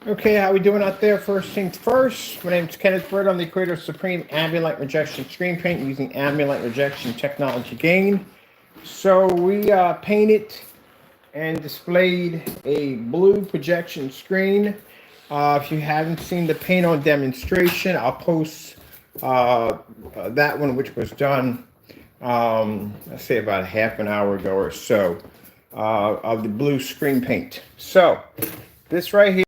Okay, how we doing out there? First things first, my name's Kenneth Bird. I'm the creator of Supreme Ambient Light Rejection Screen Paint using Ambient Light Rejection Technology Gain. So we painted and displayed a blue projection screen. If you haven't seen the paint on demonstration, I'll post that one, which was done, let's say about a half an hour ago or so, of the blue screen paint. So this right here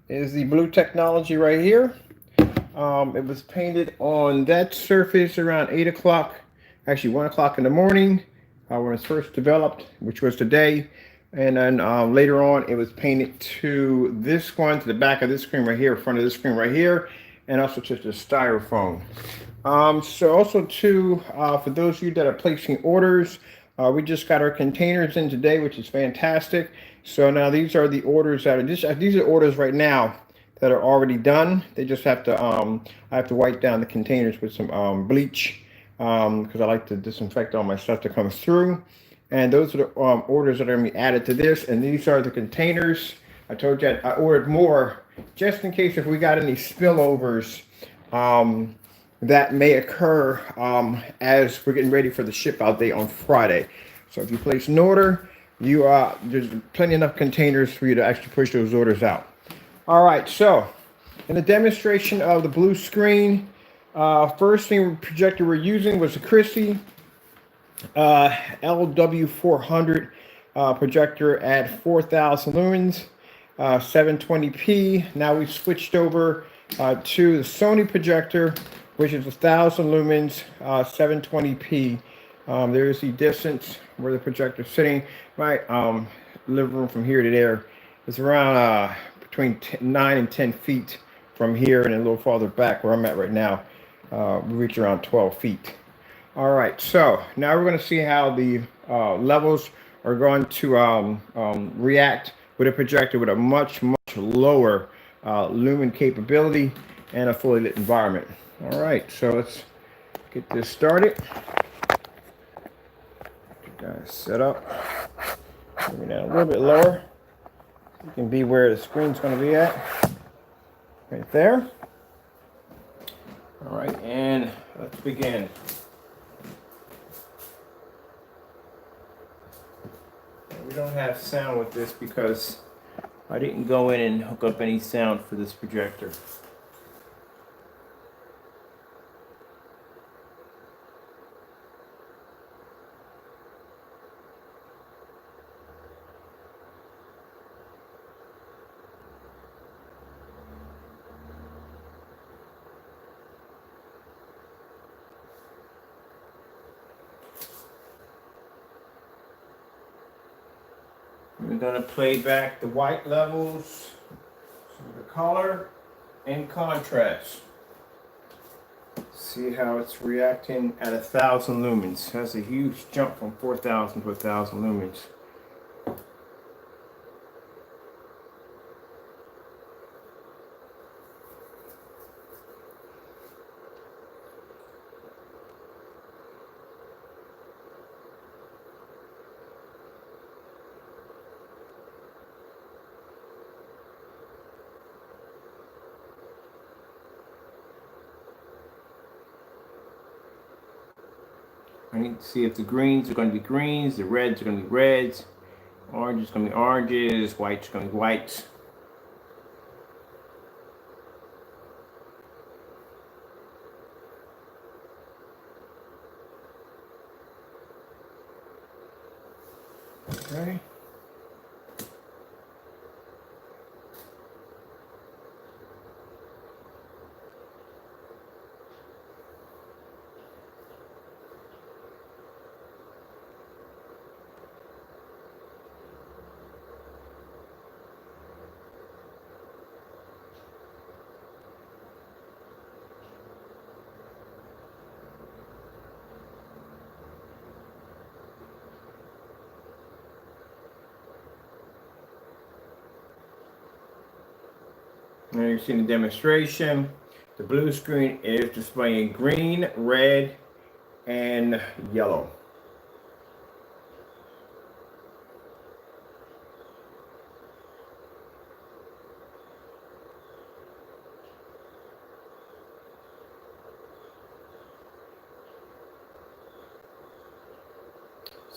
is the blue technology right here. It was painted on that surface around 8 o'clock, actually 1 o'clock in the morning when it was first developed, which was today. And then later on, it was painted to this one, to the back of this screen right here, front of this screen right here, and also to the styrofoam. So also too, for those of you that are placing orders, we just got our containers in today, which is fantastic. So now these are the orders that are these are orders right now that are already done. They just have to I have to wipe down the containers with some bleach because I like to disinfect all my stuff that comes through. And those are the orders that are going to be added to this. And these are the containers. I told you I ordered more just in case if we got any spillovers that may occur as we're getting ready for the ship out day on Friday. So if you place an order, there's plenty enough containers for you to actually push those orders out. All right, so in the demonstration of the blue screen, first thing projector we're using was the Christie LW400 projector at 4,000 lumens, 720p. Now we switched over to the Sony projector, which is 1,000 lumens, 720p. There's the distance where the projector is sitting. My living room from here to there is around between 9 and 10 feet from here, and a little farther back where I'm at right now, we reach around 12 feet. All right, so now we're going to see how the levels are going to react with a projector with a much lower lumen capability and a fully lit environment. All right, so let's get this started. Get guys set up. Bring it down a little bit lower. You can be where the screen's going to be at. Right there. All right, and let's begin. We don't have sound with this because I didn't go in and hook up any sound for this projector. We're going to play back the white levels, some of the color, and contrast. See how it's reacting at 1,000 lumens. That's a huge jump from 4,000 to 1,000 lumens. I need to see if the greens are going to be greens, the reds are going to be reds, orange is going to be oranges, white's going to be whites. Okay. Now you're seeing the demonstration. The blue screen is displaying green, red, and yellow.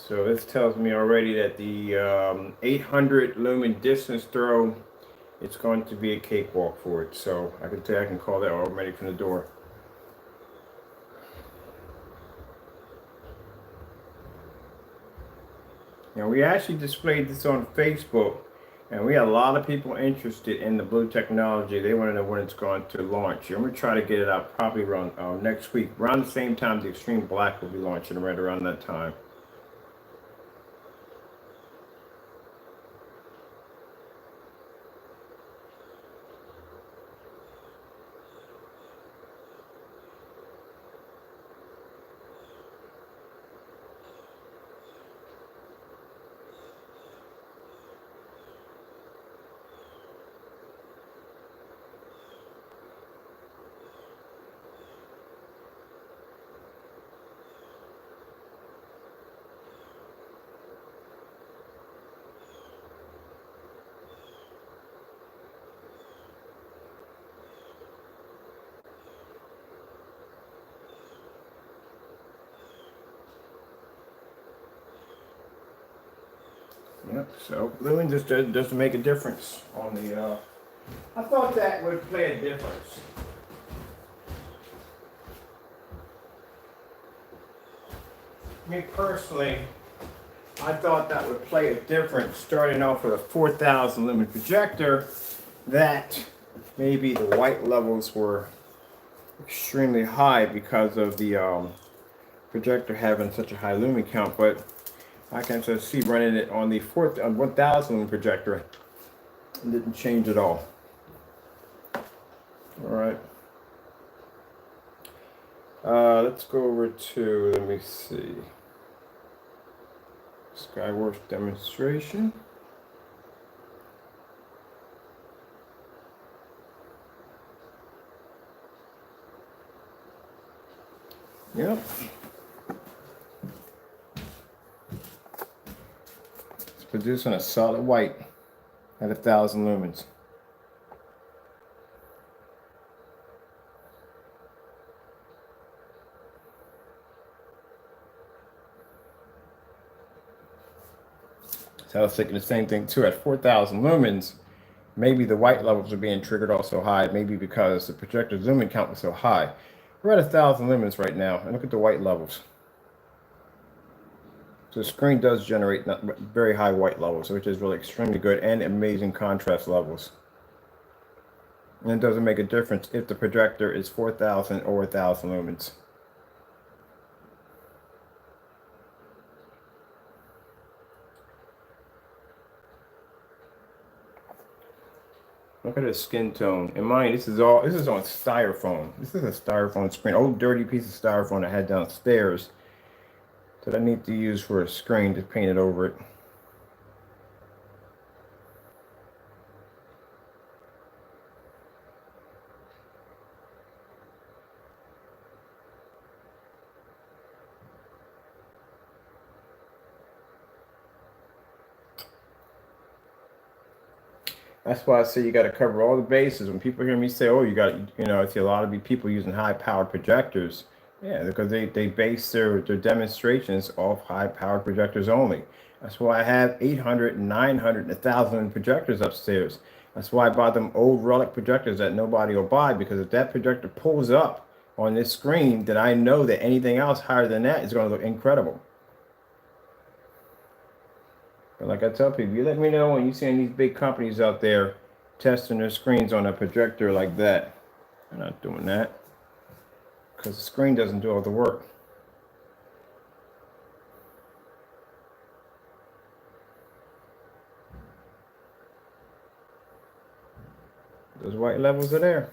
So this tells me already that the 800 lumen distance throw, it's going to be a cakewalk for it. So I can tell you, I can call that already from the door. Now we actually displayed this on Facebook, and we had a lot of people interested in the blue technology. They want to know when it's going to launch. I'm going to try to get it out probably around next week, around the same time the Extreme Black will be launching, right around that time. Yep, so lumen just doesn't make a difference on the, I thought that would play a difference. Me personally, I thought that would play a difference starting off with a 4,000 lumen projector, that maybe the white levels were extremely high because of the projector having such a high lumen count, but I can just see running it on the 1,000 lumen projector, it didn't change at all. All right. Let's go over to, let me see, Skyworks demonstration. Yep. It's producing a solid white at 1,000 lumens. So I was thinking the same thing too. At 4,000 lumens, maybe the white levels are being triggered also high, maybe because the projector's lumen count was so high. We're at 1,000 lumens right now, and look at the white levels. So the screen does generate very high white levels, which is really extremely good, and amazing contrast levels. And it doesn't make a difference if the projector is 4,000 or 1,000 lumens. Look at the skin tone. And mind, this is on styrofoam. This is a styrofoam screen. Old dirty piece of styrofoam I had downstairs that I need to use for a screen to paint it over it. That's why I say you got to cover all the bases. When people hear me say, "Oh, you got," I see a lot of people using high-powered projectors. Yeah, because they base their demonstrations off high-powered projectors only. That's why I have 800, 900, 1,000 projectors upstairs. That's why I bought them old relic projectors that nobody will buy, because if that projector pulls up on this screen, then I know that anything else higher than that is going to look incredible. But like I tell people, you let me know when you see these big companies out there testing their screens on a projector like that. I'm not doing that, because the screen doesn't do all the work. Those white levels are there.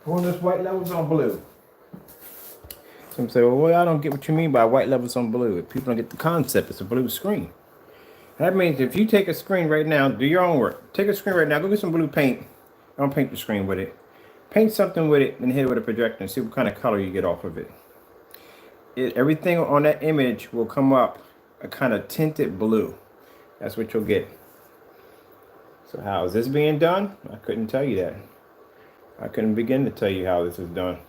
Pulling those white levels on blue. Some say, well, I don't get what you mean by white levels on blue. If people don't get the concept, it's a blue screen. That means if you take a screen right now, do your own work. Take a screen right now, go get some blue paint. Don't paint the screen with it. Paint something with it and hit it with a projector and see what kind of color you get off of it. Everything on that image will come up a kind of tinted blue. That's what you'll get. So how is this being done? I couldn't tell you that. I couldn't begin to tell you how this is done.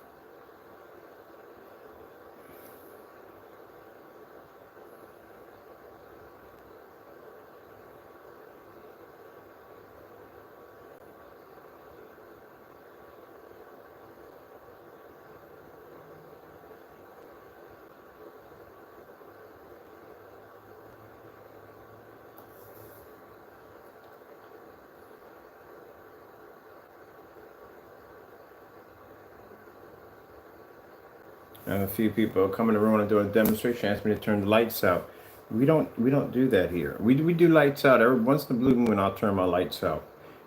And a few people come in the room and do a demonstration, ask me to turn the lights out. We don't do that here. We do lights out every once in the blue moon. I'll turn my lights out.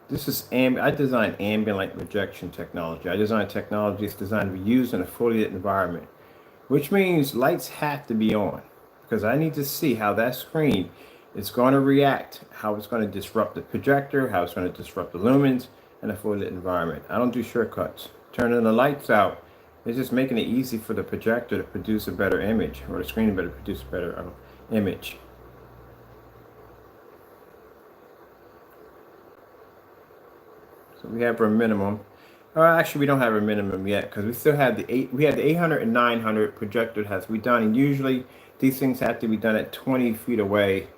This is I design ambient light rejection technology. I design technology that's designed to be used in a fully lit environment, which means lights have to be on because I need to see how that screen is going to react, how it's going to disrupt the projector, how it's going to disrupt the lumens in a fully lit environment. I don't do shortcuts. Turning the lights out is just making it easy for the projector to produce a better image, or the screen to better produce a better image. So we have our minimum. Actually, we don't have a minimum yet because we still have we have the 800 and 900 projector has to be done, and usually these things have to be done at 20 feet away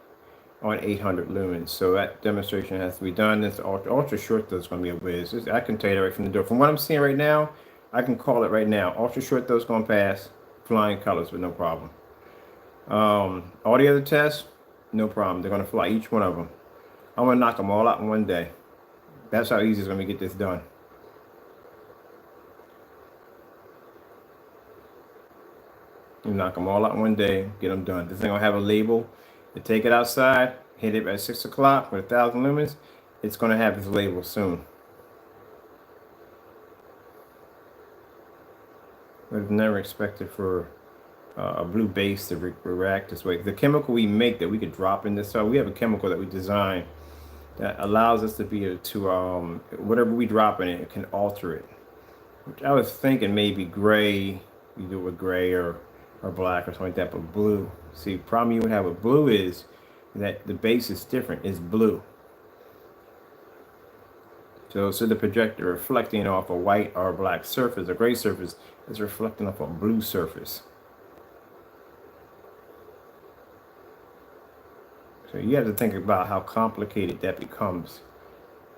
on 800 lumens. So that demonstration has to be done. This ultra short though is going to be a whiz. I can tell you that right from the door. From what I'm seeing right now, I can call it right now. Ultra short though is going to pass flying colors with no problem. All the other tests, no problem. They're going to fly each one of them. I'm going to knock them all out in one day. That's how easy it's going to get this done. You knock them all out in one day, get them done. This thing will have a label. You take it outside, hit it at 6 o'clock with 1,000 lumens. It's going to have its label soon. We've never expected for a blue base to react this way. The chemical we make that we could drop in this cell, we have a chemical that we design that allows us to be able to, whatever we drop in it, it can alter it. Which I was thinking maybe gray, you do it with gray or black or something like that, but blue. See, the problem you would have with blue is that the base is different, it's blue. So the projector reflecting off a white or a black surface, a gray surface, is reflecting off a blue surface. So you have to think about how complicated that becomes.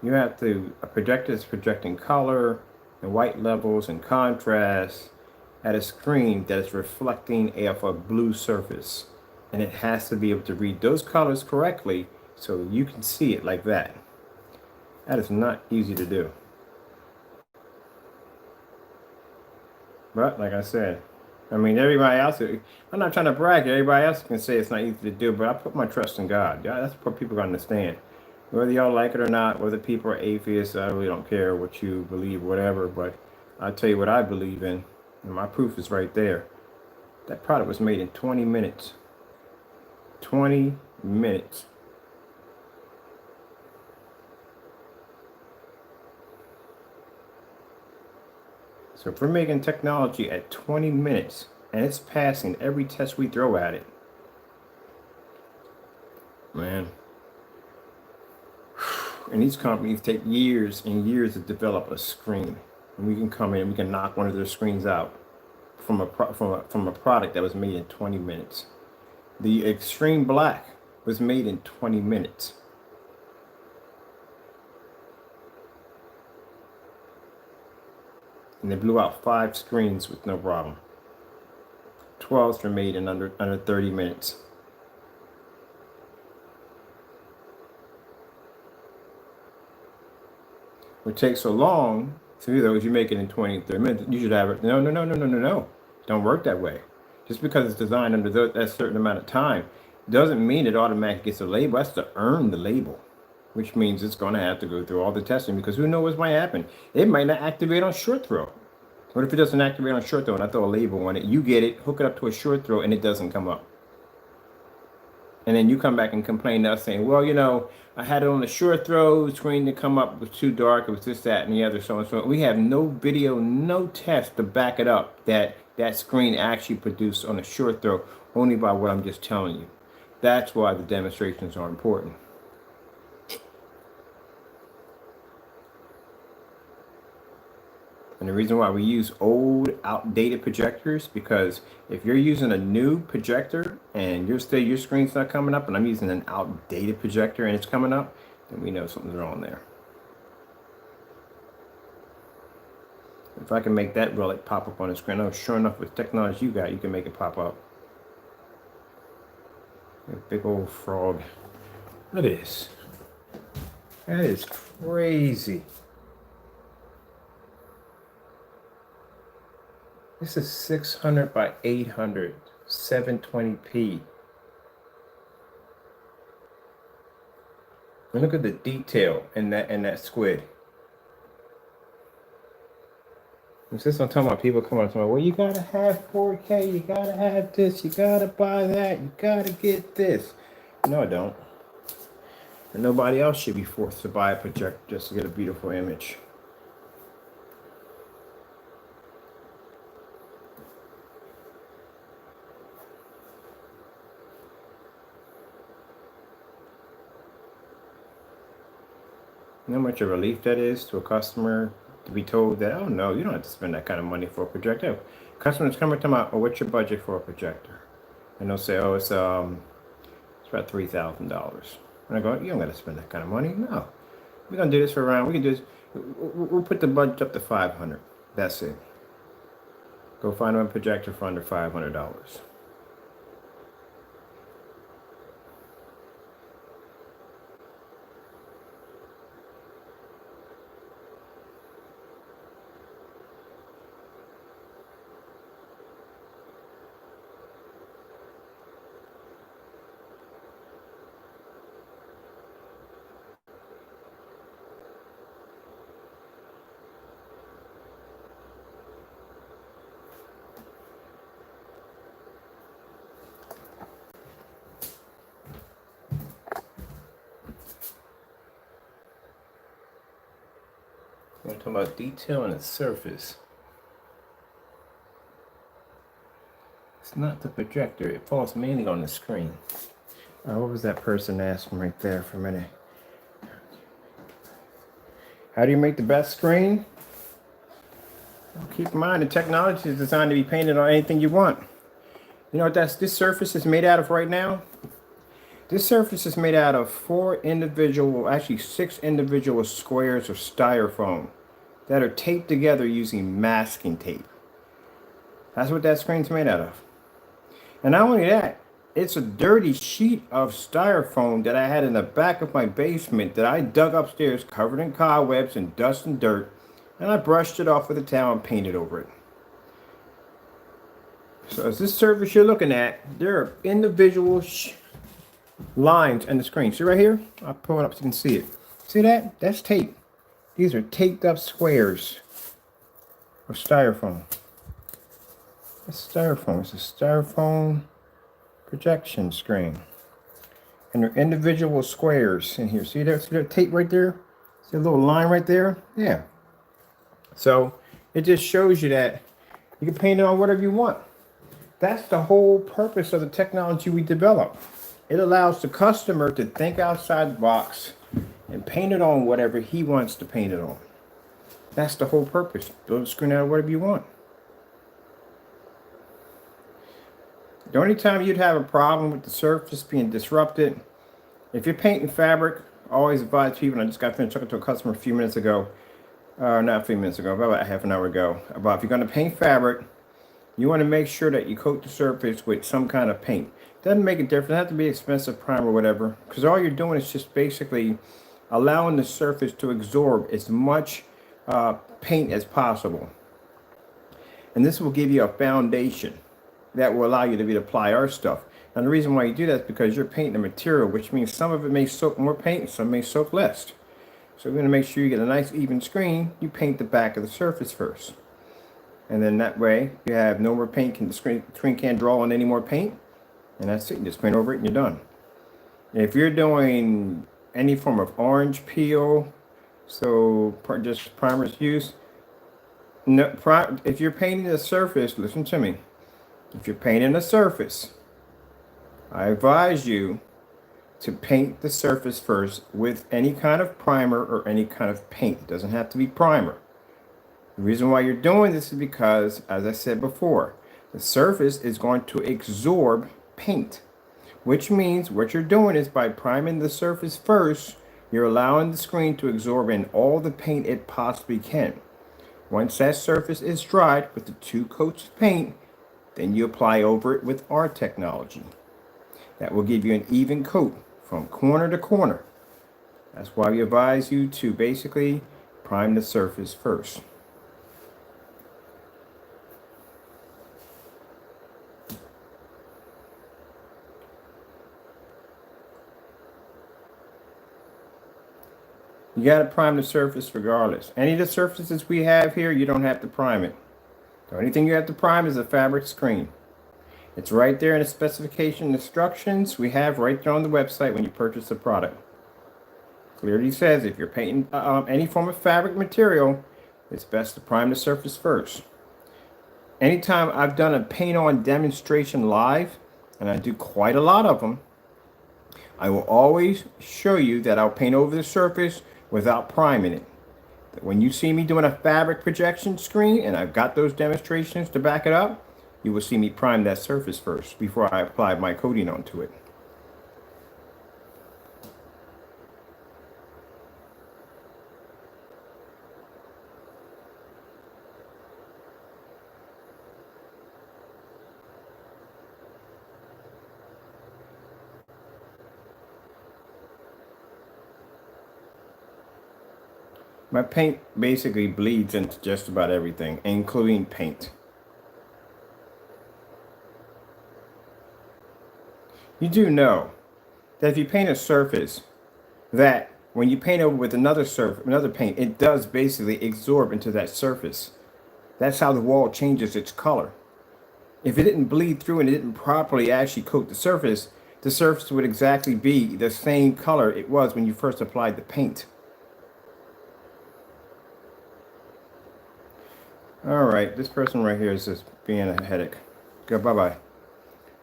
You have to, a projector is projecting color and white levels and contrast at a screen that is reflecting off a blue surface. And it has to be able to read those colors correctly so you can see it like that. That is not easy to do. But like I said, I mean, everybody else, I'm not trying to brag. Everybody else can say it's not easy to do, but I put my trust in God. Yeah, that's what people understand. Whether y'all like it or not, whether people are atheists, I really don't care what you believe, whatever, but I'll tell you what I believe in, and my proof is right there. That product was made in 20 minutes. 20 minutes. So if we're making technology at 20 minutes and it's passing every test we throw at it, man. And these companies take years and years to develop a screen. And we can come in and we can knock one of their screens out from a product that was made in 20 minutes. The Extreme Black was made in 20 minutes. And they blew out 5 screens with no problem. 12s were made in under 30 minutes. What takes so long to do those, you make it in 20, 30 minutes. You should have it. No. Don't work that way. Just because it's designed under that certain amount of time doesn't mean it automatically gets a label. That's to earn the label, which means it's going to have to go through all the testing because who knows what might happen. It might not activate on short throw. What if it doesn't activate on short throw and I throw a label on it? You get it, hook it up to a short throw, and it doesn't come up. And then you come back and complain to us saying, well, you know, I had it on the short throw, screen to come up, was too dark, it was this, that, and the other, so and so. We have no video, no test to back it up that that screen actually produced on a short throw, only by what I'm just telling you. That's why the demonstrations are important. And the reason why we use old, outdated projectors, because if you're using a new projector and your screen's not coming up, and I'm using an outdated projector and it's coming up, then we know something's wrong there. If I can make that relic pop up on the screen, oh, sure enough, with technology you got, you can make it pop up. A big old frog. Look at this. That is crazy. This is 600 by 800, 720p. And look at the detail in that squid. This is what I'm talking about. People come up to me, well, you gotta have 4K, you gotta have this, you gotta buy that, you gotta get this. No, I don't. And nobody else should be forced to buy a projector just to get a beautiful image. You know how much a relief that is to a customer to be told that, oh no, you don't have to spend that kind of money for a projector. Customers come to my, oh, what's your budget for a projector? And they'll say, oh, it's about $3,000. And I go, you don't got to spend that kind of money. No, we're gonna do this for around. We can do this. We'll put the budget up to 500. That's it. Go find a projector for under $500. We're talking about detail on the surface. It's not the projector. It falls mainly on the screen. What was that person asking right there for a minute? How do you make the best screen? Well, keep in mind, the technology is designed to be painted on anything you want. You know what this surface is made out of right now? This surface is made out of 6 individual squares of styrofoam that are taped together using masking tape. That's what that screen's made out of. And not only that, it's a dirty sheet of styrofoam that I had in the back of my basement that I dug upstairs, covered in cobwebs and dust and dirt, and I brushed it off with a towel and painted over it. So as this surface you're looking at, there are individual lines in the screen. See right here? I'll pull it up so you can see it. See that? That's tape. These are taped up squares of styrofoam. It's styrofoam. It's a styrofoam projection screen. And they're individual squares in here. See that? See that tape right there? See a little line right there? Yeah. So it just shows you that you can paint it on whatever you want. That's the whole purpose of the technology we develop. It allows the customer to think outside the box and paint it on whatever he wants to paint it on. That's the whole purpose. Build a screen out of whatever you want. The only time you'd have a problem with the surface being disrupted, if you're painting fabric, I always advise people, and I just got finished talking to a customer a few minutes ago, not a few minutes ago, about half an hour ago, about if you're going to paint fabric, you want to make sure that you coat the surface with some kind of paint. Doesn't make a difference. It doesn't have to be expensive primer or whatever, because all you're doing is just basically allowing the surface to absorb as much paint as possible. And this will give you a foundation that will allow you to be able to apply our stuff. And the reason why you do that is because you're painting a material, which means some of it may soak more paint and some may soak less. So we're going to make sure you get a nice even screen. You paint the back of the surface first. And then that way you have no more paint. The screen can't draw on any more paint. And that's it. You just paint over it and you're done. And if you're doing any form of orange peel, so just primers use, no, if you're painting a surface, listen to me. If you're painting a surface, I advise you to paint the surface first with any kind of primer or any kind of paint. It doesn't have to be primer. The reason why you're doing this is because, as I said before, the surface is going to absorb paint, which means what you're doing is by priming the surface first, you're allowing the screen to absorb in all the paint it possibly can. Once that surface is dried with the 2 coats of paint, then you apply over it with our technology. That will give you an even coat from corner to corner. That's why we advise you to basically prime the surface first. got to prime the surface regardless. Any of the surfaces we have here, you don't have to prime it. The only thing you have to prime is the fabric screen. It's right there in the specification instructions we have right there on the website when you purchase the product. Clearly says if you're painting any form of fabric material, it's best to prime the surface first. Anytime I've done a paint on demonstration live, and I do quite a lot of them, I will always show you that I'll paint over the surface without priming it. When you see me doing a fabric projection screen, and I've got those demonstrations to back it up, you will see me prime that surface first before I apply my coating onto it. My paint basically bleeds into just about everything, including paint. You do know that if you paint a surface, that when you paint over with another paint, it does basically absorb into that surface. That's how the wall changes its color. If it didn't bleed through and it didn't properly actually coat the surface would exactly be the same color it was when you first applied the paint. All right, this person right here is just being a headache. Go bye-bye.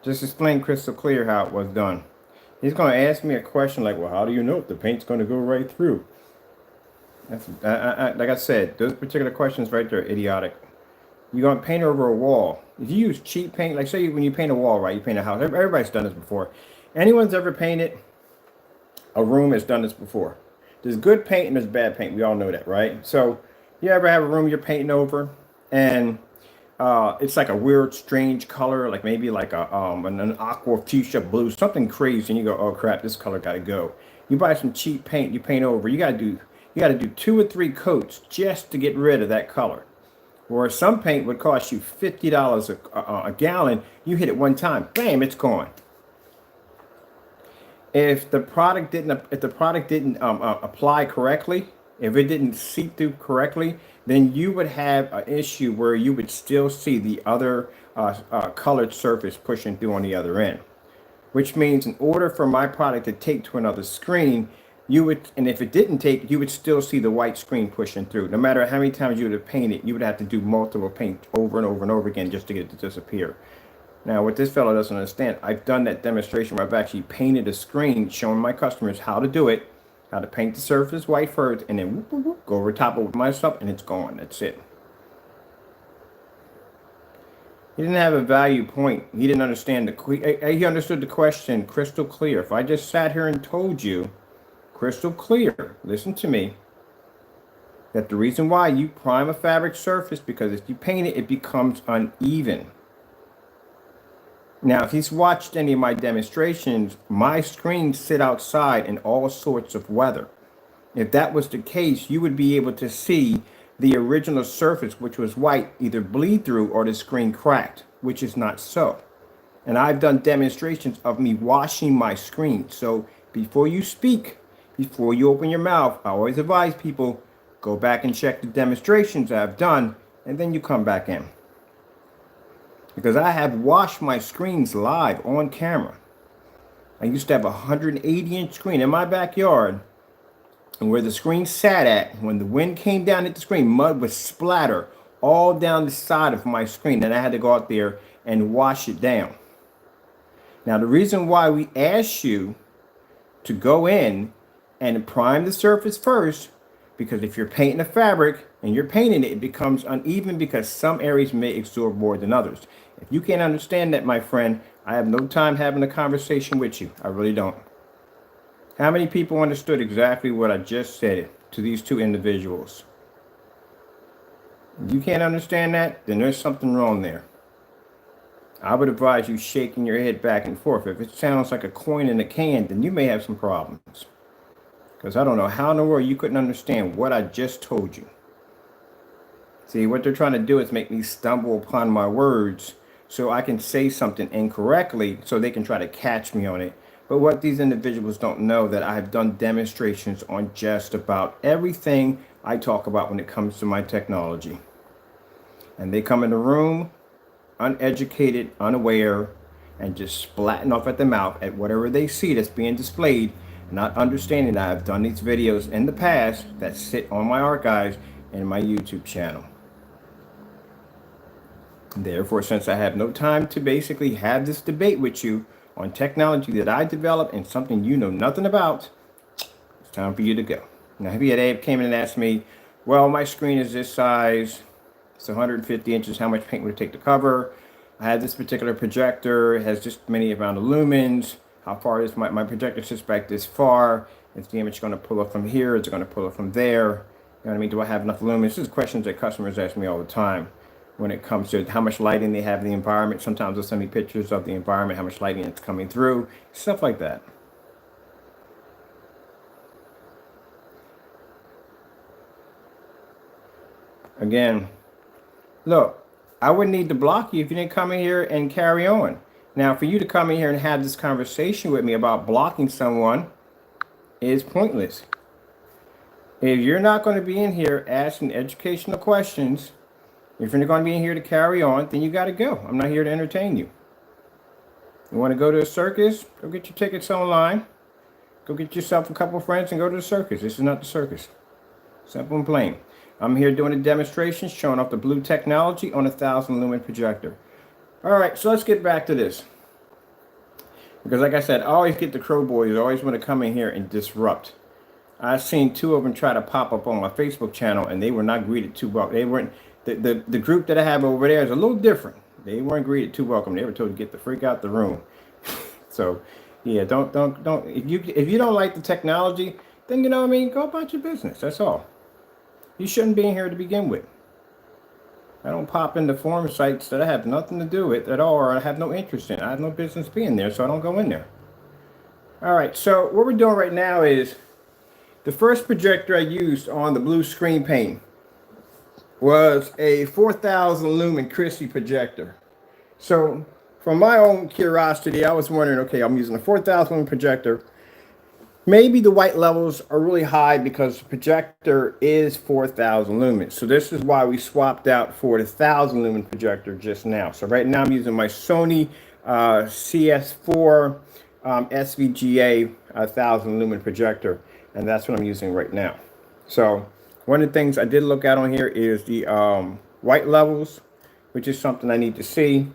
Just explain crystal clear how it was done. He's going to ask me a question like, well, how do you know if the paint's going to go right through? That's like I said, those particular questions right there are idiotic. You're going to paint over a wall. If you use cheap paint, like say when you paint a wall, right, you paint a house. Everybody's done this before. Anyone's ever painted a room has done this before. There's good paint and there's bad paint. We all know that, right? So you ever have a room you're painting over and it's like a weird, strange color, like maybe like an aqua fuchsia blue, something crazy, and you go, oh crap, this color gotta go. You buy some cheap paint, you paint over. You gotta do 2 or 3 coats just to get rid of that color. Where some paint would cost you $50 a gallon, you hit it one time, bam, it's gone. If the product didn't apply correctly, if it didn't seep through correctly, then you would have an issue where you would still see the other colored surface pushing through on the other end. Which means in order for my product to take to another screen, you would, and if it didn't take, you would still see the white screen pushing through. No matter how many times you would have painted, you would have to do multiple paint over and over and over again just to get it to disappear. Now, what this fellow doesn't understand, I've done that demonstration where I've actually painted a screen showing my customers how to do it, how to paint the surface white first, and then whoop, whoop, whoop, go over top of my stuff, and it's gone. That's it. He didn't have a value point. He didn't understand he understood the question crystal clear. If I just sat here and told you crystal clear, listen to me, that the reason why you prime a fabric surface, because if you paint it, it becomes uneven. Now, if he's watched any of my demonstrations, my screens sit outside in all sorts of weather. If that was the case, you would be able to see the original surface, which was white, either bleed through or the screen cracked, which is not so. And I've done demonstrations of me washing my screen. So before you speak, before you open your mouth, I always advise people, go back and check the demonstrations I've done, and then you come back in. Because I have washed my screens live on camera. I used to have a 180-inch screen in my backyard, and where the screen sat at, when the wind came down at the screen, mud would splatter all down the side of my screen, and I had to go out there and wash it down. Now, the reason why we ask you to go in and prime the surface first, because if you're painting a fabric and you're painting it, it becomes uneven because some areas may absorb more than others. If you can't understand that, my friend, I have no time having a conversation with you. I really don't. How many people understood exactly what I just said to these two individuals? If you can't understand that, then there's something wrong there. I would advise you shaking your head back and forth. If it sounds like a coin in a can, then you may have some problems. Because I don't know how in the world you couldn't understand what I just told you. See, what they're trying to do is make me stumble upon my words so I can say something incorrectly so they can try to catch me on it. But what these individuals don't know that I have done demonstrations on just about everything I talk about when it comes to my technology. And they come in the room uneducated, unaware, and just splatting off at the mouth at whatever they see that's being displayed, not understanding that I've done these videos in the past that sit on my archives and my YouTube channel. Therefore, since I have no time to basically have this debate with you on technology that I developed and something you know nothing about, it's time for you to go. Now, if you had came in and asked me, well, my screen is this size, it's 150 inches, how much paint would it take to cover? I have this particular projector, it has just many amount of lumens. How far is my projector sits back this far? Is the image going to pull up from here? Is it going to pull up from there? You know what I mean? Do I have enough lumens? This is questions that customers ask me all the time when it comes to how much lighting they have in the environment. Sometimes they'll send me pictures of the environment, how much lighting it's coming through, stuff like that. Again, look, I wouldn't need to block you if you didn't come in here and carry on. Now, for you to come in here and have this conversation with me about blocking someone is pointless. If you're not going to be in here asking educational questions, if you're going to be in here to carry on, then you got to go. I'm not here to entertain you. You want to go to a circus? Go get your tickets online. Go get yourself a couple of friends and go to the circus. This is not the circus. Simple and plain. I'm here doing a demonstration showing off the blue technology on a 1,000 lumen projector. All right, so let's get back to this. Because like I said, I always get the crow boys. I always want to come in here and disrupt. I've seen two of them try to pop up on my Facebook channel, and they were not greeted too well. They weren't. The group that I have over there is a little different. They weren't greeted too welcome. They were told to get the freak out the room. So, yeah, don't. If you don't like the technology, then you know what I mean. Go about your business. That's all. You shouldn't be in here to begin with. I don't pop into forum sites that I have nothing to do with at all, or I have no interest in. I have no business being there, so I don't go in there. All right. So what we're doing right now is the first projector I used on the blue screen paint was a 4,000 lumen Christie projector. So from my own curiosity, I was wondering, okay, I'm using a 4,000 lumen projector. Maybe the white levels are really high because the projector is 4,000 lumens. So this is why we swapped out for the 1,000 lumen projector just now. So right now I'm using my Sony CS4 SVGA 1,000 lumen projector, and that's what I'm using right now. So one of the things I did look at on here is the white levels, which is something I need to see.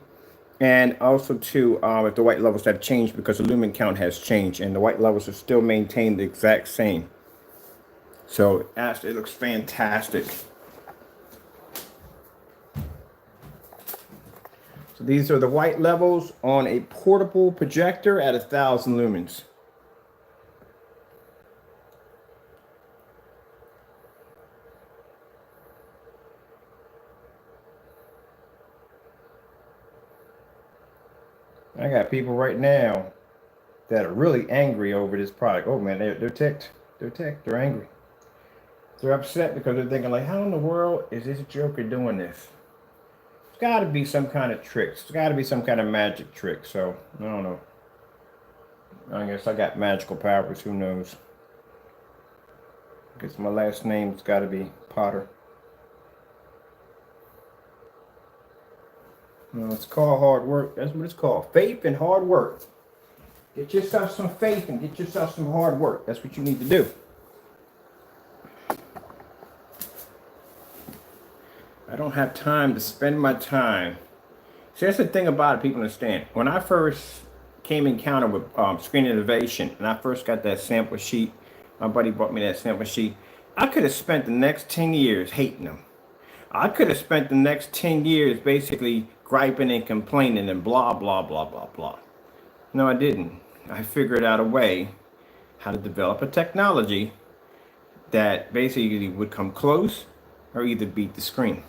And also too, if the white levels have changed, because the lumen count has changed and the white levels are still maintained the exact same. So it looks fantastic. So these are the white levels on a portable projector at 1,000 lumens. I got people right now that are really angry over this product. Oh man, they're ticked. They're ticked. They're angry. They're upset because they're thinking like, how in the world is this joker doing this? It's got to be some kind of trick. It's got to be some kind of magic trick. So I don't know. I guess I got magical powers. Who knows? I guess my last name's got to be Potter. No, it's called hard work. That's what it's called. Faith and hard work. Get yourself some faith and get yourself some hard work. That's what you need to do. I don't have time to spend my time. See, that's the thing about it, people understand. When I first came in encounter with Screen Innovation, and I first got that sample sheet, my buddy brought me that sample sheet, I could have spent the next 10 years hating them. I could have spent the next 10 years basically griping and complaining and blah, blah, blah, blah, blah. No, I didn't. I figured out a way how to develop a technology that basically would come close or either beat the screen.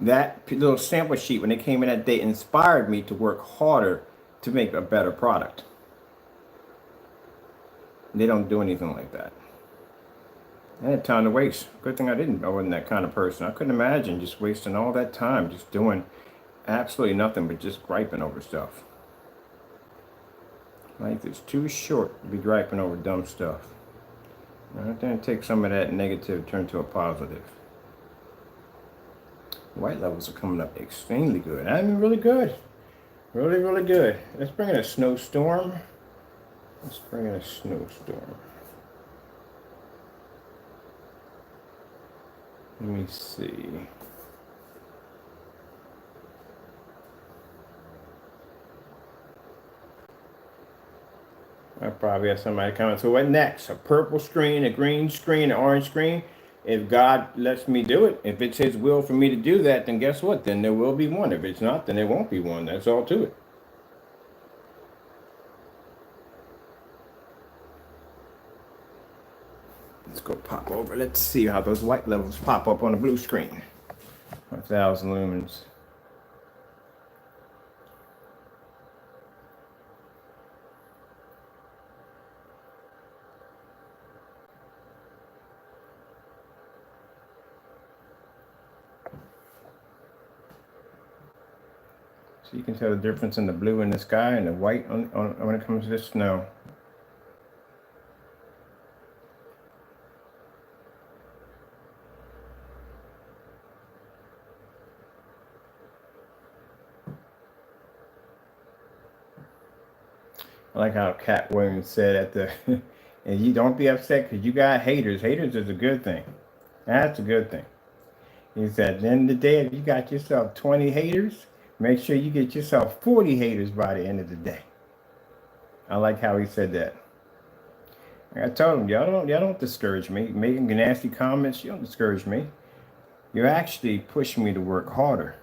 That little sample sheet, when it came in that day, inspired me to work harder to make a better product. They don't do anything like that. I had time to waste. Good thing I wasn't that kind of person. I couldn't imagine just wasting all that time just doing absolutely nothing but just griping over stuff. Life is too short to be griping over dumb stuff. I'm going to take some of that negative, turn to a positive. White levels are coming up extremely good. I mean, really good. Really, really good. Let's bring in a snowstorm. Let's bring in a snowstorm. Let me see. I probably have somebody comment. So what next? A purple screen, a green screen, an orange screen? If God lets me do it, if it's His will for me to do that, then guess what? Then there will be one. If it's not, then there won't be one. That's all to it. Let's go pop over. Let's see how those white levels pop up on the blue screen. 1,000 lumens. So you can tell the difference in the blue in the sky and the white on when it comes to the snow. I like how Cat Williams said at the, and you don't be upset because you got haters. Haters is a good thing. That's a good thing. He said, at the end of the day, if you got yourself 20 haters, make sure you get yourself 40 haters by the end of the day. I like how he said that. I told him, y'all don't discourage me. Making nasty comments, you don't discourage me. You actually push me to work harder.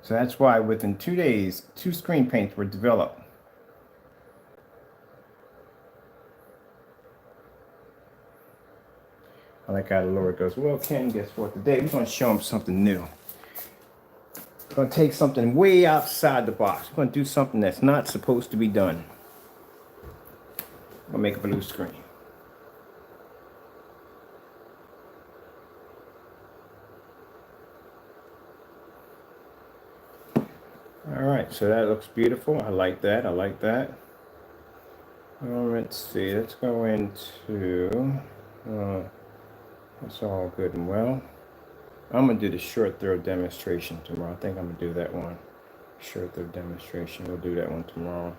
So that's why within 2 days, 2 screen paints were developed. I like how the Lord goes, well, Ken, guess what? Today we're going to show him something new. We're going to take something way outside the box. We're going to do something that's not supposed to be done. We'll make a blue screen. All right, so that looks beautiful. I like that. I like that. Let's see. Let's go into... that's all good and well. I'm going to do the short throw demonstration tomorrow. I think I'm going to do that one. Short throw demonstration. We'll do that one tomorrow.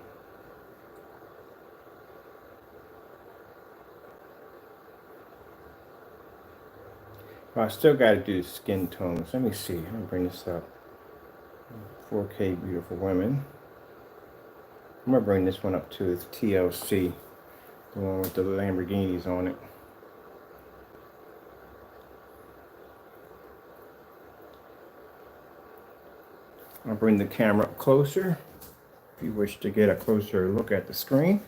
Well, I still got to do skin tones. Let me see. Let me bring this up. 4K Beautiful Women. I'm going to bring this one up to its TLC. The one with the Lamborghinis on it. I'll bring the camera up closer if you wish to get a closer look at the screen.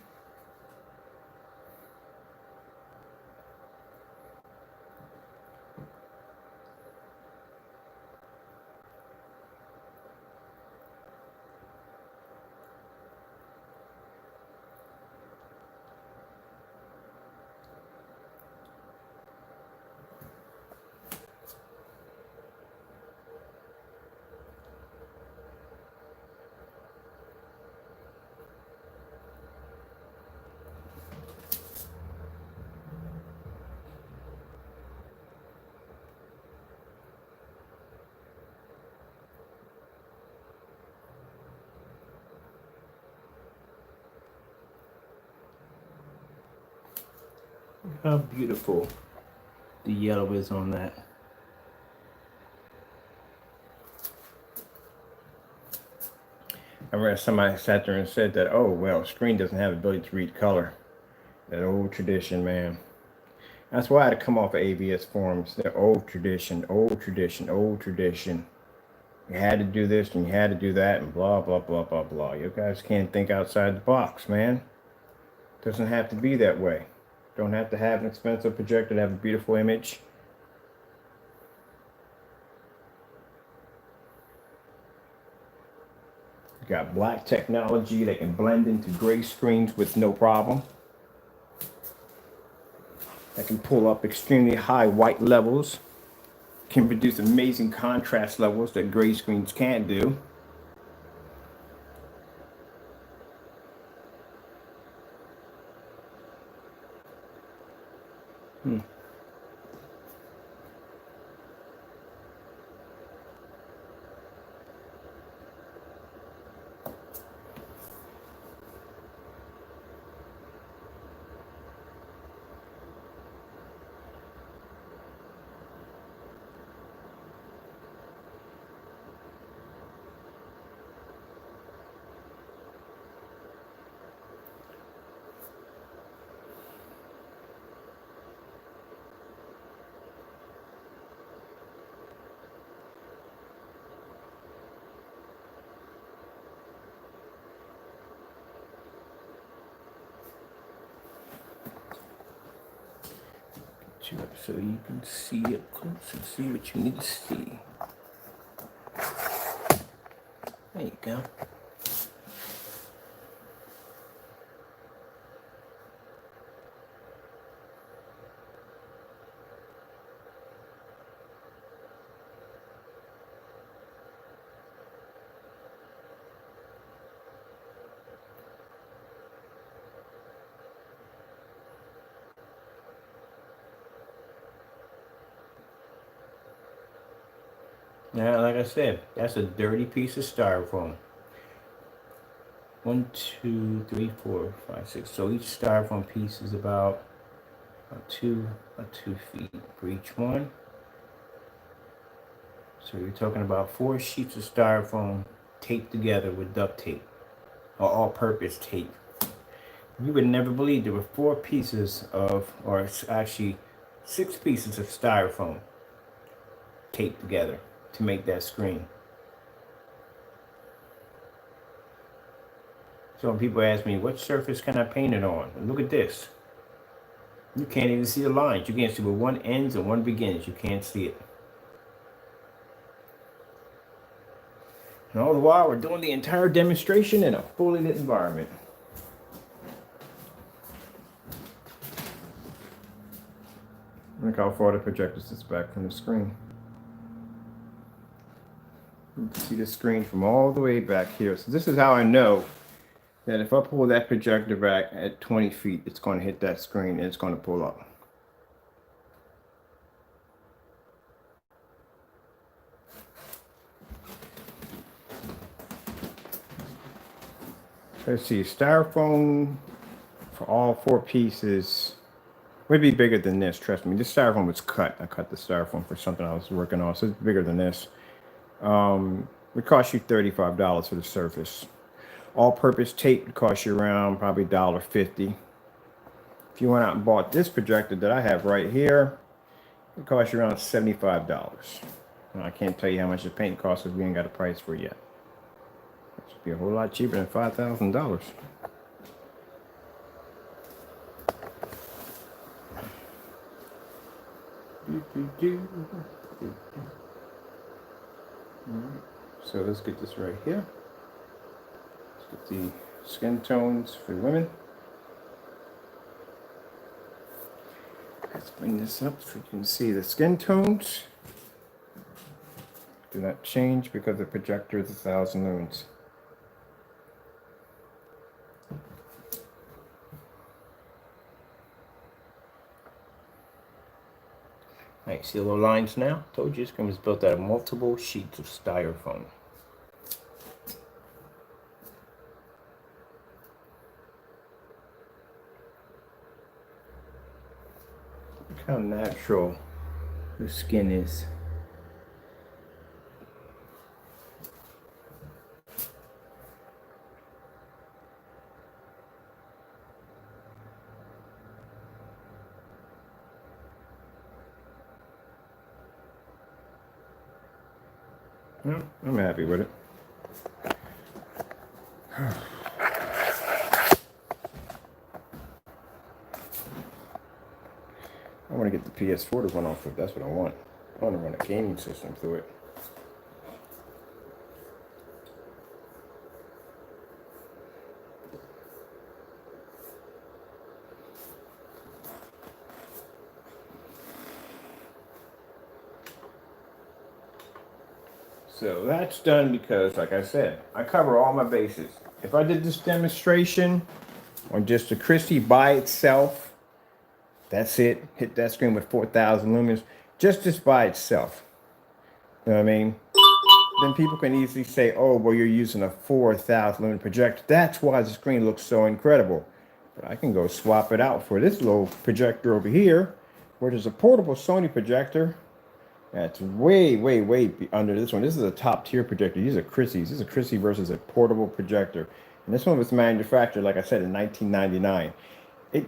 How beautiful the yellow is on that. I read somebody sat there and said that, oh, well, screen doesn't have the ability to read color. That old tradition, man. That's why I had to come off of ABS forums. The old tradition, old tradition, old tradition. You had to do this and you had to do that and blah, blah, blah, blah, blah. You guys can't think outside the box, man. Doesn't have to be that way. Don't have to have an expensive projector to have a beautiful image. You got black technology that can blend into gray screens with no problem. That can pull up extremely high white levels. Can produce amazing contrast levels that gray screens can't do. you up so you can see it close and see what you need to see. There you go. Now, like I said, that's a dirty piece of styrofoam. 1, 2, 3, 4, 5, 6. So each styrofoam piece is about 2 feet for each one. So you're talking about 4 sheets of styrofoam taped together with duct tape, or all-purpose tape. You would never believe there were 4 pieces of, or actually 6 pieces of styrofoam taped together to make that screen. So when people ask me, what surface can I paint it on? Look at this. You can't even see the lines. You can't see where one ends and one begins. You can't see it. And all the while, we're doing the entire demonstration in a fully lit environment. Look how far the projector sits back from the screen. You can see the screen from all the way back here. So this is how I know that if I pull that projector back at 20 feet, it's going to hit that screen and it's going to pull up. Let's see, styrofoam for all 4 pieces would be bigger than this, trust me. This styrofoam was cut. I cut the styrofoam for something I was working on, so it's bigger than this. It cost you $35 for the surface. All-purpose tape would cost you around probably $1.50. If you went out and bought this projector that I have right here, it costs you around $75. And I can't tell you how much the paint costs because we ain't got a price for it yet. It should be a whole lot cheaper than $5,000. Alright, so let's get this right here. Let's get the skin tones for women. Let's bring this up so you can see the skin tones. Do not change because the projector is 1,000 lumens. Alright, see the little lines now? Told you this screen was built out of multiple sheets of styrofoam. Look how natural the skin is. I'm happy with it. I want to get the PS4 to run off of it. That's what I want. I want to run a gaming system through it. So that's done because, like I said, I cover all my bases. If I did this demonstration on just a Christie by itself, that's it. Hit that screen with 4,000 lumens, just this by itself. You know what I mean? Then people can easily say, oh, well, you're using a 4,000 lumen projector. That's why the screen looks so incredible. But I can go swap it out for this little projector over here, where there's a portable Sony projector. That's way, way, way under this one. This is a top tier projector. These are Christie's. This is a Christie versus a portable projector. And this one was manufactured, like I said, in 1999.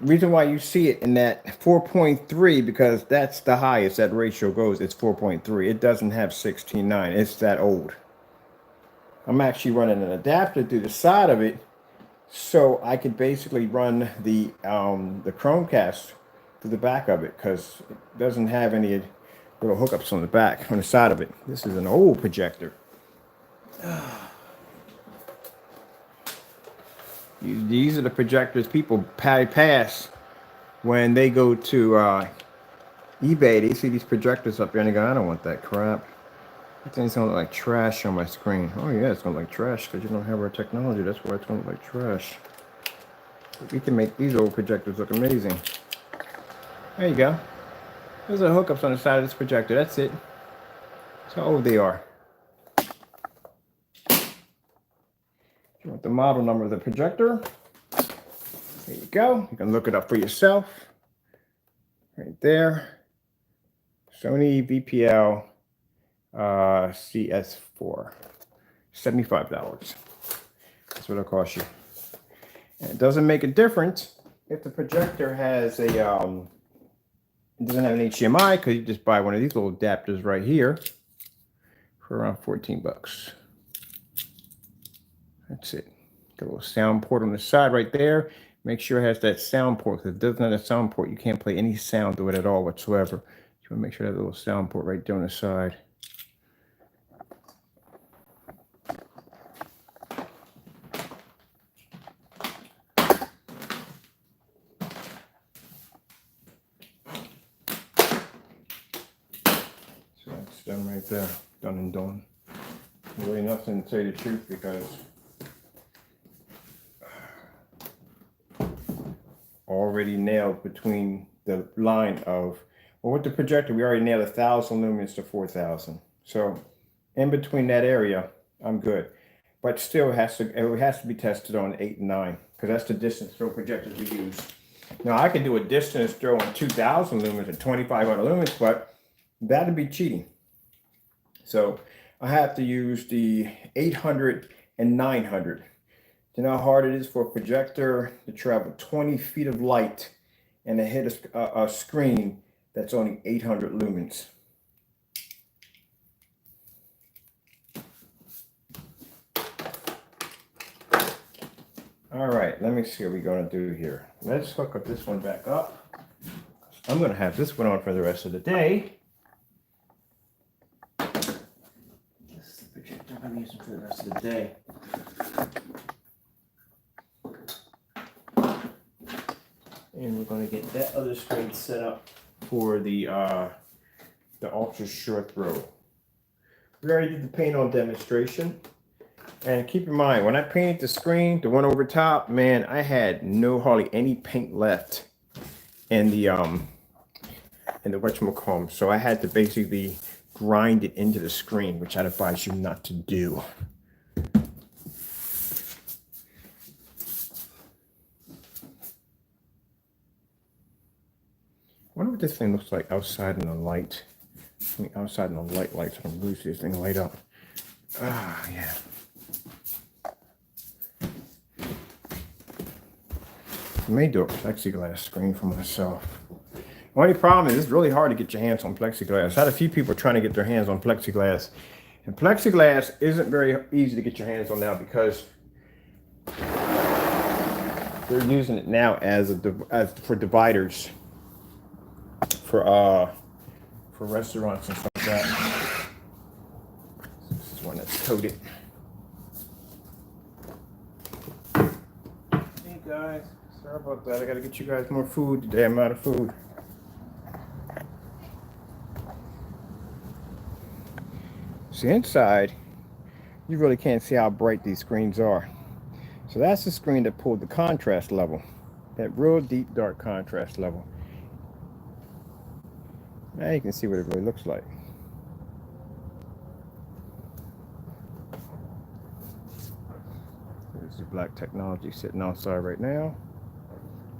Reason why you see it in that 4.3, because that's the highest that ratio goes. It's 4.3. It doesn't have 16:9. It's that old. I'm actually running an adapter through the side of it, so I could basically run the Chromecast to the back of it because it doesn't have any little hookups on the back, on the side of it. This is an old projector. These are the projectors people pass when they go to eBay. They see these projectors up there and they go, I don't want that crap. That thing's gonna look like trash on my screen. Oh yeah, it's gonna look like trash because you don't have our technology. That's why it's gonna look like trash. We can make these old projectors look amazing. There you go. Those are the hookups on the side of this projector. That's it. That's how old they are. If you want the model number of the projector, there you go. You can look it up for yourself. Right there. Sony VPL CS4. $75. That's what it'll cost you. And it doesn't make a difference if the projector has a it doesn't have an HDMI, because you just buy one of these little adapters right here for around 14 bucks. That's it. Got a little sound port on the side right there. Make sure it has that sound port, because if it doesn't have a sound port, you can't play any sound through it at all whatsoever. You want to make sure that little sound port right there on the side. So that's done right there. Done and done. Really nothing to say the truth, because already nailed between the line of, well, with the projector we already nailed 1,000 lumens to 4,000. So in between that area I'm good, but still it has to be tested on 8 and 9, because that's the distance throw projectors we use. Now I can do a distance throw on 2,000 lumens and 2,500 lumens, but that'd be cheating. So I have to use the 800 and 900. You know how hard it is for a projector to travel 20 feet of light and to hit a screen that's only 800 lumens. All right, let me see what we're going to do here. Let's hook up this one back up. I'm going to have this one on for the rest of the day. This is the projector I'm using for the rest of the day. And we're going to get that other screen set up for the ultra short throw. We already did the paint on demonstration. And keep in mind, when I painted the screen, the one over top, man, I had hardly any paint left in the whatchamacallit. So I had to basically grind it into the screen, which I'd advise you not to do. I wonder what this thing looks like outside in the light. I mean, outside in the light so I can really see this thing light up. Ah, yeah. I may do a plexiglass screen for myself. The only problem is it's really hard to get your hands on plexiglass. I had a few people trying to get their hands on plexiglass. And plexiglass isn't very easy to get your hands on now, because they're using it now as for dividers. For restaurants and stuff like that. This is one that's coated. Hey guys, sorry about that. I gotta get you guys more food today. I'm out of food. See, inside, you really can't see how bright these screens are. So that's the screen that pulled the contrast level, that real deep dark contrast level. Now you can see what it really looks like. There's the black technology sitting outside right now.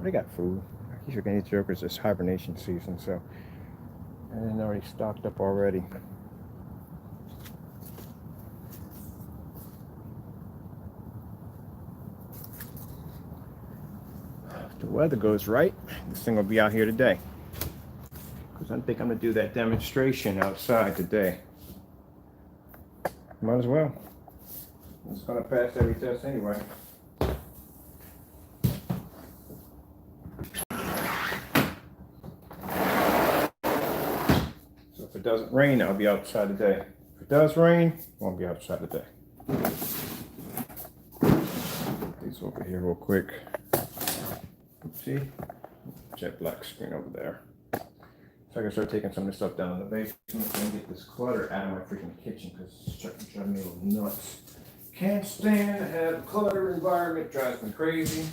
They got food. I keep forgetting these jokers, it's hibernation season, so and they're already stocked up already. If the weather goes right, this thing will be out here today. I think I'm going to do that demonstration outside today. Might as well. It's going to pass every test anyway. If it doesn't rain, I'll be outside today. If it does rain, I won't be outside today. Put these over here real quick. See? Jet black screen over there. So I can start taking some of this stuff down in the basement and get this clutter out of my freaking kitchen because it's driving me a little nuts. Can't stand to have a cluttered environment, drives me crazy.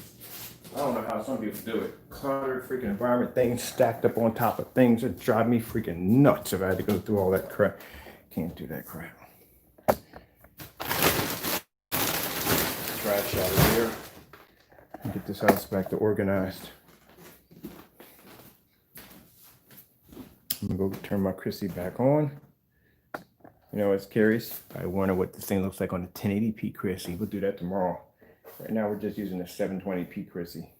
I don't know how some people do it. Cluttered freaking environment, things stacked up on top of things that drive me freaking nuts if I had to go through all that crap. Can't do that crap. Trash out of here. Get this house back to organized. I'm gonna go turn my Chrissy back on. You know, it's curious. I wonder what this thing looks like on the 1080p Chrissy. We'll do that tomorrow. Right now, we're just using the 720p Chrissy.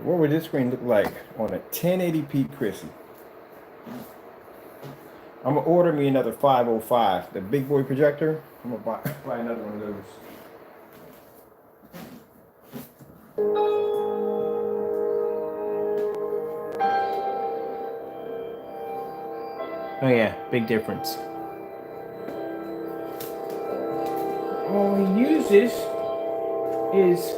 What would this screen look like on a 1080p Chrissy? I'm gonna order me another 505, the big boy projector. I'm gonna buy another one of those. Oh yeah, big difference. All he uses is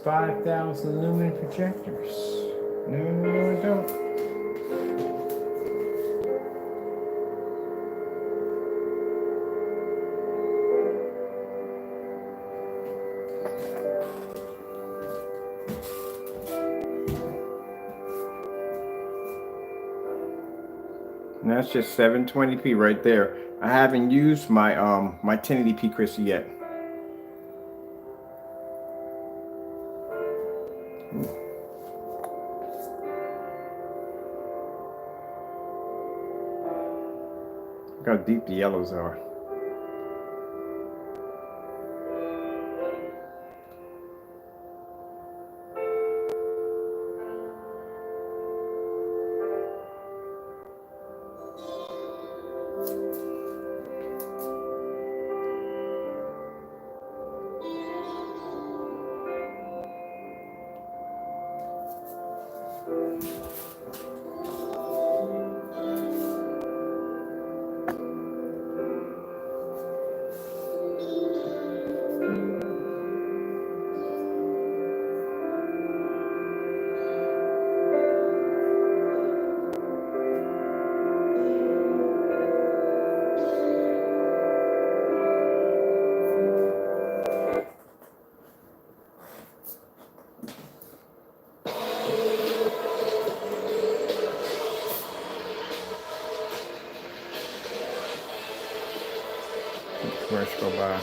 5,000 lumen projectors. No, I don't. And that's just 720p right there. I haven't used my my 1080p Chrissy yet. Look how deep the yellows are. Commercial go by.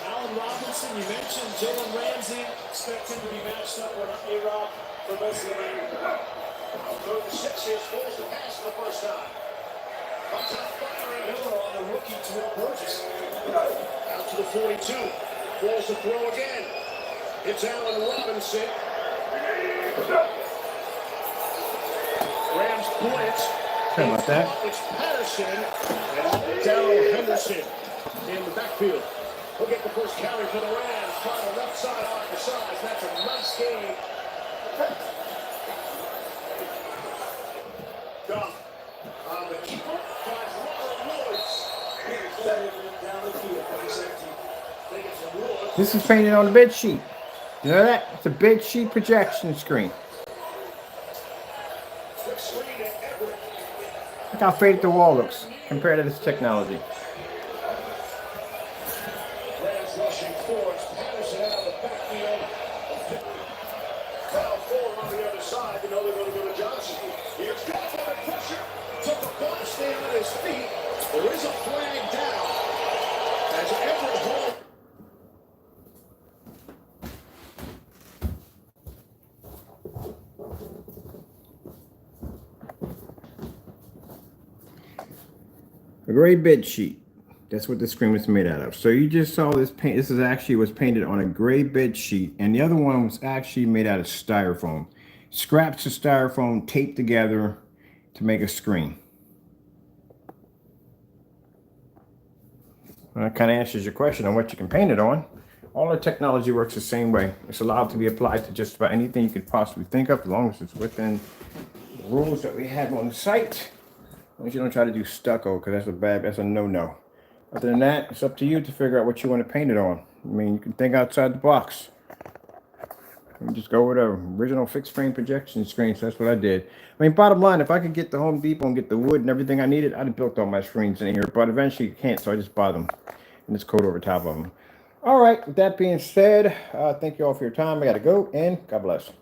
Allen Robinson, you mentioned Jalen Ramsey. Expect him to be matched up with A-Rob for most of the night. Throw the 6 here, scores the pass for the first time. Comes out firing Miller on the rookie Terrell Burgess. Out to the 42. Falls to throw again. It's Allen Robinson. Rams blitz. Sorry about that. It's Patterson and Darrell Henderson in the backfield. We'll get the first carry for the Rams. Trying the left side off the sides. That's a nice game. Dunk on the keeper. Finds Ronald Woods. Down the field. He's empty. This is painted on the bed sheet. You know that? It's a bed sheet projection screen. Look how faded the wall looks compared to this technology. Rams rushing forwards. Patterson out of the backfield. Now 4 on the other side. You know they're going to go to Johnson. Here's Goff under pressure. Took a ball, staying on his feet. There is a flag down. As Everett Hall. A gray bed sheet. That's what the screen was made out of. So you just saw this paint. This is actually was painted on a gray bed sheet, and the other one was actually made out of styrofoam. Scraps of styrofoam taped together to make a screen. And that kind of answers your question on what you can paint it on. All our technology works the same way. It's allowed to be applied to just about anything you could possibly think of, as long as it's within the rules that we have on the site. As long as you don't try to do stucco, because that's a no-no. Other than that, it's up to you to figure out what you want to paint it on. I mean, you can think outside the box. You just go with a original fixed frame projection screen. So that's what I did. I mean, bottom line, if I could get the Home Depot and get the wood and everything I needed, I'd have built all my screens in here. But eventually you can't, so I just buy them and just coat over top of them. All right, with that being said, thank you all for your time. I got to go, and God bless.